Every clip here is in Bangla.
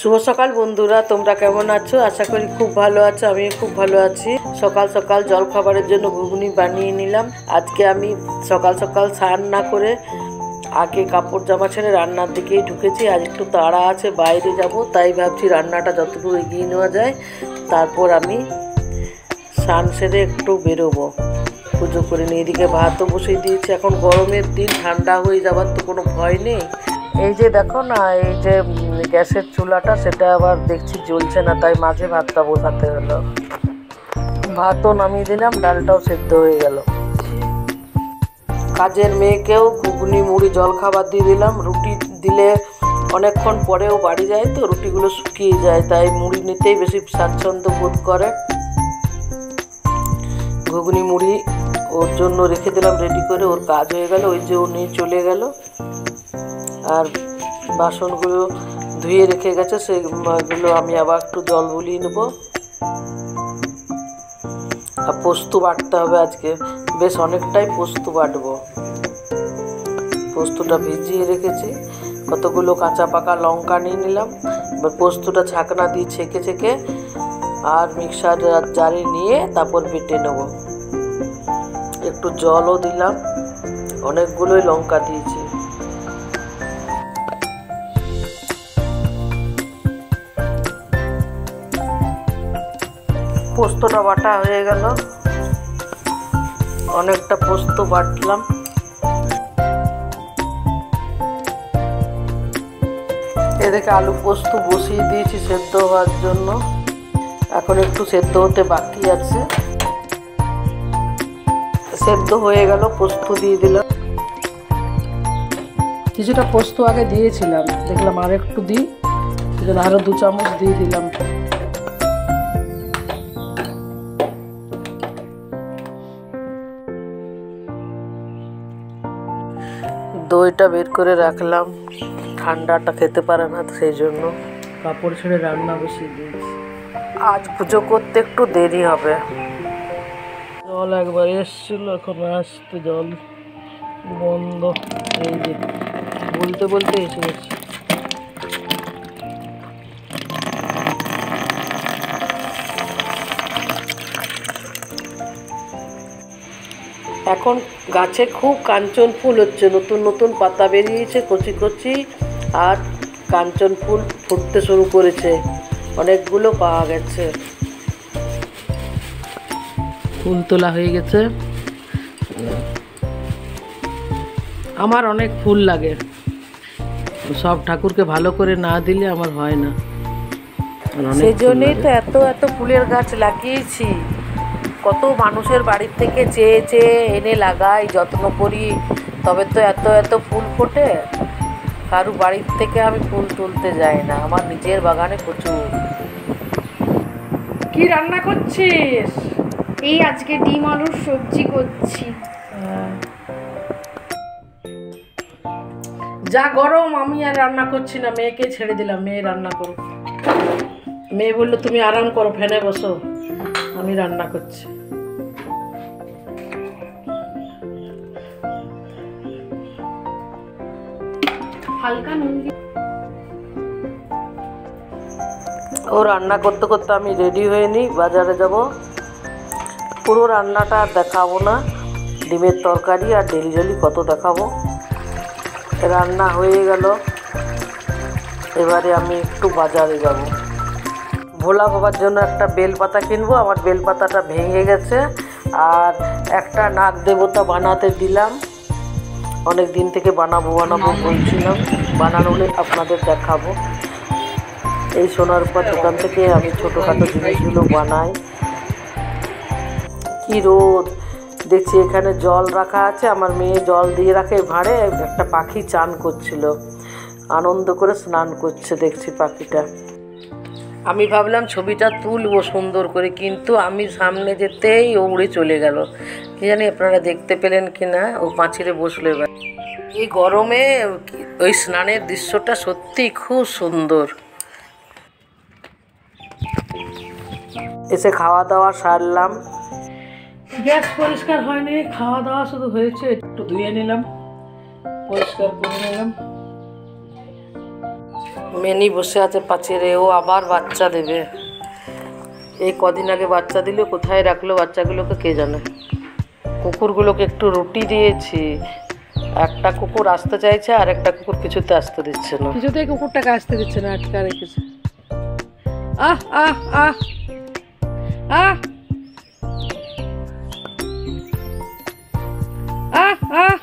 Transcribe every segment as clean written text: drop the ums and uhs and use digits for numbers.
শুভ সকাল বন্ধুরা, তোমরা কেমন আছো? আশা করি খুব ভালো আছো। আমি খুব ভালো আছি। সকাল সকাল জল খাবারের জন্য ঘুগনি বানিয়ে নিলাম। আজকে আমি সকাল সকাল স্নান না করে আগে কাপড় জামা ছেড়ে রান্নার দিকেই ঢুকেছি। আজ একটু তাড়া আছে, বাইরে যাব, তাই ভাবছি রান্নাটা যতটুকু এগিয়ে নেওয়া যায়। তারপর আমি স্নান সেরে একটু বেরোবো, পুজো করে নিয়ে। এদিকে ভাতও বসিয়ে দিয়েছি। এখন গরমের দিন, ঠান্ডা হয়ে যাবার তো কোনো ভয় নেই। এই যে দেখো না, এই যে গ্যাসের চুলাটা, সেটা আবার দেখছি জ্বলছে না, তাই মাঝে ভাতটা বসাতে হলো। ভাতও নামিয়ে দিলাম, ডালটাও সেদ্ধ হয়ে গেল। কাজের মেয়েকেও ঘুগনি মুড়ি জলখাবার দিয়ে দিলাম। রুটি দিলে অনেকক্ষণ পরেও বাড়ি যায় তো, রুটিগুলো শুকিয়ে যায়, তাই মুড়ি নিতেই বেশি স্বাচ্ছন্দ্য বোধ করে। ঘুগনি মুড়ি ওর জন্য রেখে দিলাম রেডি করে। ওর কাজ হয়ে গেল, ওই যে ও নিয়ে চলে গেল। আর বাসনগুলো ধুয়ে রেখে গেছে, সেগুলো আমি আবার একটু জল বুলিয়ে নেব। আর পোস্ত বাটতে হবে আজকে, বেশ অনেকটাই পোস্ত বাটবো। পোস্তটা ভিজিয়ে রেখেছি। কতগুলো কাঁচা পাকা লঙ্কা নিয়ে নিলাম। এবার পোস্তটা ছাকনা দিয়ে ছেঁকে ছেঁকে আর মিক্সার জারে নিয়ে তারপর বেটে নেব। একটু জলও দিলাম, অনেকগুলোই লঙ্কা দিয়েছি। পোস্তটা বাটা হয়ে গেল, অনেকটা পোস্ত বাটলাম। এদিকে আলু পোস্ত বসিয়ে দিয়েছি সেদ্ধ হওয়ার জন্য। এখন একটু সেদ্ধ হতে বাকি আছে। সেদ্ধ হয়ে গেল, পোস্ত দিয়ে দিলাম। কিছুটা পোস্ত আগে দিয়েছিলাম, দেখলাম আর একটু দিই, সেজন্য আরো 2 চামচ দিয়ে দিলাম। দইটা বের করে রাখলাম, ঠান্ডাটা খেতে পারে না, সেই জন্য কাপড় ছেড়ে রান্না বসিয়ে দিয়েছি। আজ পুজো করতে একটু দেরি হবে। জল একবার এসছিল, এখন আসতে জল বন্ধ। এই যে বলতে বলতে এসে গেছে। এখন গাছে খুব কাঞ্চন ফুল হচ্ছে, নতুন নতুন পাতা বেরিয়েছে কচি কচি, আর কাঞ্চন ফুল ফুটতে শুরু করেছে। অনেকগুলো পাওয়া গেছে, ফুল তোলা হয়ে গেছে। আমার অনেক ফুল লাগে, সব ঠাকুরকে ভালো করে না দিলে আমার হয় না। সেই জন্যই তো এত এত ফুলের গাছ লাগিয়েছি। কত মানুষের বাড়ির থেকে চেয়ে চেয়ে এনে লাগাই, যত্ন করি, তবে তো এত এত ফুল ফোটে। কারু বাড়ির থেকে আমি ফুল তুলতে যাই না, আমার নিজের বাগানে প্রচুর। কি রান্না করছিস? এই আজকে ডিম আলুর সবজি করছি। যা গরম, আমি আর রান্না করছি না, মেয়েকে ছেড়ে দিলাম, মেয়ে রান্না করো। মেয়ে বললো তুমি আরাম করো, ফ্যানে বসো, আমি রান্না করছি। হালকা নুন। ও রান্না করতে করতে আমি রেডি হয়ে নিই, বাজারে যাব। পুরো রান্নাটা আর দেখাবো না, ডিমের তরকারি আর ডেলি কত দেখাবো। রান্না হয়ে গেল, এবারে আমি একটু বাজারে যাব। ভোলা বাবার জন্য একটা বেলপাতা কিনবো। আমার বেলপাতাটা ভেঙে গেছে, আর একটা নাগ দেবতা বানাতে দিলাম। অনেক দিন থেকে বানাবো বলছিলাম, বানানোলে আপনাদের দেখাবো। এই সোনারূপা দোকান থেকে আমি ছোটোখাটো জিনিসগুলো বানাই। কি রোদ দেখছি, এখানে জল রাখা আছে, আমার মেয়ে জল দিয়ে রাখে ভাঁড়ে। একটা পাখি চান করছিল, আনন্দ করে স্নান করছে দেখছি পাখিটা। আমি ভাবলাম ছবিটা তুলবো সুন্দর করে, কিন্তু আমি সামনে যেতেই ও উড়ে চলে গেল। কি জানি আপনারা দেখতে পেলেন কি না, ও পাঁচিলে বসলো। এবার এই গরমে ওই স্নানের দৃশ্যটা সত্যিই খুব সুন্দর। এসে খাওয়া দাওয়া সারলাম। গ্যাস পরিষ্কার হয়নি, খাওয়া দাওয়া শুধু হয়েছে, একটু ধুয়ে নিলাম, পরিষ্কার করে নিলাম। মেনি বসে আছে পাচিরে, ও আবার বাচ্চা দেবে। এই কদিন আগে বাচ্চা দিল, কোথায় রাখলো বাচ্চাগুলোকে কে জানে। কুকুরগুলোকে একটু রুটি দিয়েছি, একটা কুকুর আসতে চাইছে আর একটা কুকুর কিছুতে আসতে দিচ্ছে না। কিছুতেই কুকুরটাকে আসতে দিচ্ছে না, আটকা রেখেছে। আহ আহ আহ আহ আহ আহ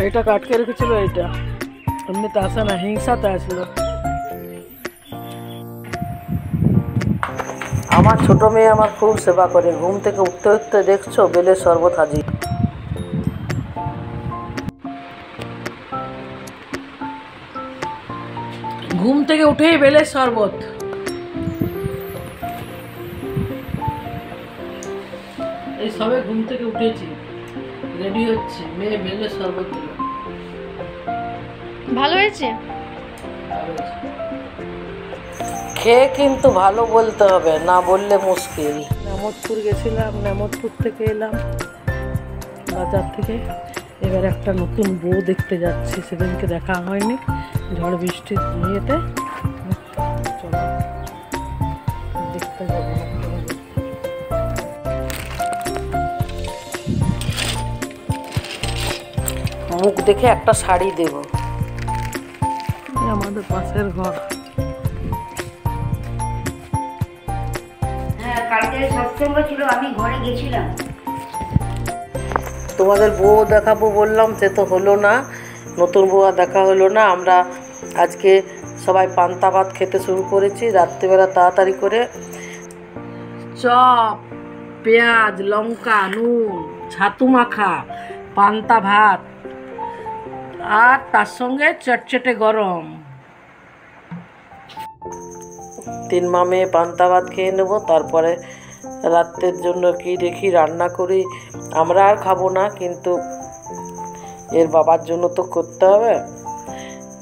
এটা আটকে রেখেছিল, এইটা এমনিতে আসে না, হিংসাতে আসলো। আমার ছোট মেয়ে আমার খুব সেবা করে, ঘুম থেকে উঠতে উঠতে দেখছো বেলের শরবত হাজির। ঘুম থেকে উঠেই বেলের শরবত। এই সবে ঘুম থেকে উঠেছি, রেডি হচ্ছে, মেয়ে বেলের শরবত দিল। ভালো হয়েছে? খেয়ে কিন্তু ভালো বলতে হবে, না বললে মুশকিল। নেমতপুর গেছিলাম, নেমতপুর থেকে এলাম বাজার থেকে। এবার একটা নতুন বউ দেখতে যাচ্ছি, সেদিনকে দেখা হয়নি ঝড় বৃষ্টির ইয়েতে। চলো দেখতে যাবো। মুখ দেখে একটা শাড়ি দেব। আমাদের পাশের ঘর। হ্যাঁ, কালকে সৎসঙ্গ ছিল, আমি ঘরে গেছিলাম। তোমাদের বউ দেখাবো বললাম, সে তো হলো না, নতুন বউ আর দেখা হলো না। আমরা আজকে সবাই পান্তা ভাত খেতে শুরু করেছি রাত্রিবেলা তাড়াতাড়ি করে। চপ, পেঁয়াজ, লঙ্কা, নুন, ছাতু মাখা, পান্তা ভাত, আর তার সঙ্গে চটচটে গরম। 3 মামে পান্তা ভাত খেয়ে নেবো, তারপরে রাত্রের জন্য কি দেখি রান্না করি। আমরা আর খাবো না, কিন্তু এর বাবার জন্য তো করতে হবে,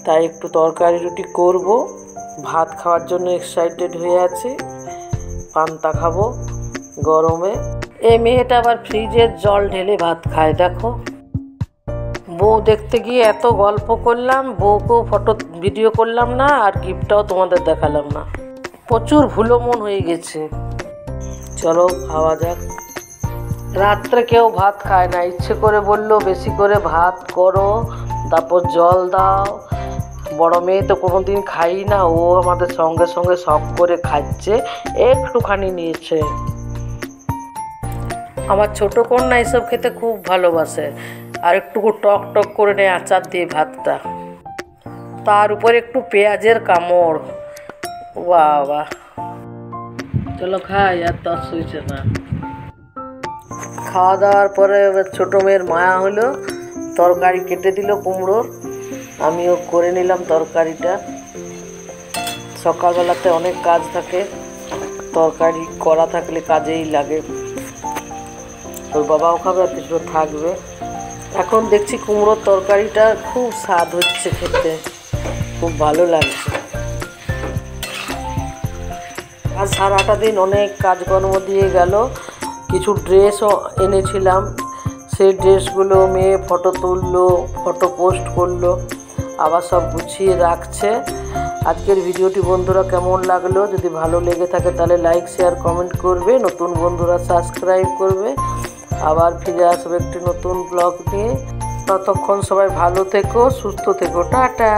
তাই একটু তরকারি রুটি করব। ভাত খাওয়ার জন্য এক্সাইটেড হয়ে আছি, পান্তা খাবো গরমে। এই মেয়েটা আবার ফ্রিজের জল ঢেলে ভাত খায়, দেখো। বউ দেখতে গিয়ে এত গল্প করলাম, বউকেও ফটো ভিডিও করলাম না, আর গিফটটাও তোমাদের দেখালাম না। প্রচুর ভুলো মন হয়ে গেছে। চলো খাওয়া যাক। রাত্রে কেউ ভাত খায় না, ইচ্ছে করে বললো বেশি করে ভাত করো, তারপর জল দাও। বড় মেয়ে তো কোনো দিন খাই না, ও আমাদের সঙ্গে সঙ্গে সব করে খাচ্ছে, একটুখানি নিয়েছে। আমার ছোট কন্যা এসব খেতে খুব ভালোবাসে, আর একটুকু টক টক করে নেয় আচার দিয়ে ভাতটা, তার উপরে একটু পেঁয়াজের কামড়। বাবা, চলো খাই, আর তস হয়েছে না। খাওয়া দাওয়ার পরে ছোটো মেয়ের মায়া হলো, তরকারি কেটে দিল কুমড়োর, আমিও করে নিলাম তরকারিটা। সকালবেলাতে অনেক কাজ থাকে, তরকারি করা থাকলে কাজেই লাগে। ওর বাবাও খাবে আর কিছু থাকবে। এখন দেখছি কুমড়োর তরকারিটা খুব স্বাদ হচ্ছে খেতে, খুব ভালো লাগছে। আর সারাটা দিন অনেক কাজকর্ম দিয়ে গেল। কিছু ড্রেসও এনেছিলাম, সেই ড্রেসগুলো মেয়ে ফটো তুললো, ফটো পোস্ট করলো, আবার সব গুছিয়ে রাখছে। আজকের ভিডিওটি বন্ধুরা কেমন লাগলো, যদি ভালো লেগে থাকে তাহলে লাইক শেয়ার কমেন্ট করবে, নতুন বন্ধুরা সাবস্ক্রাইব করবে। আবার ফিরে আসবে একটি নতুন ব্লগ নিয়ে। ততক্ষণ সবাই ভালো থেকো, সুস্থ থেকো, টাটা।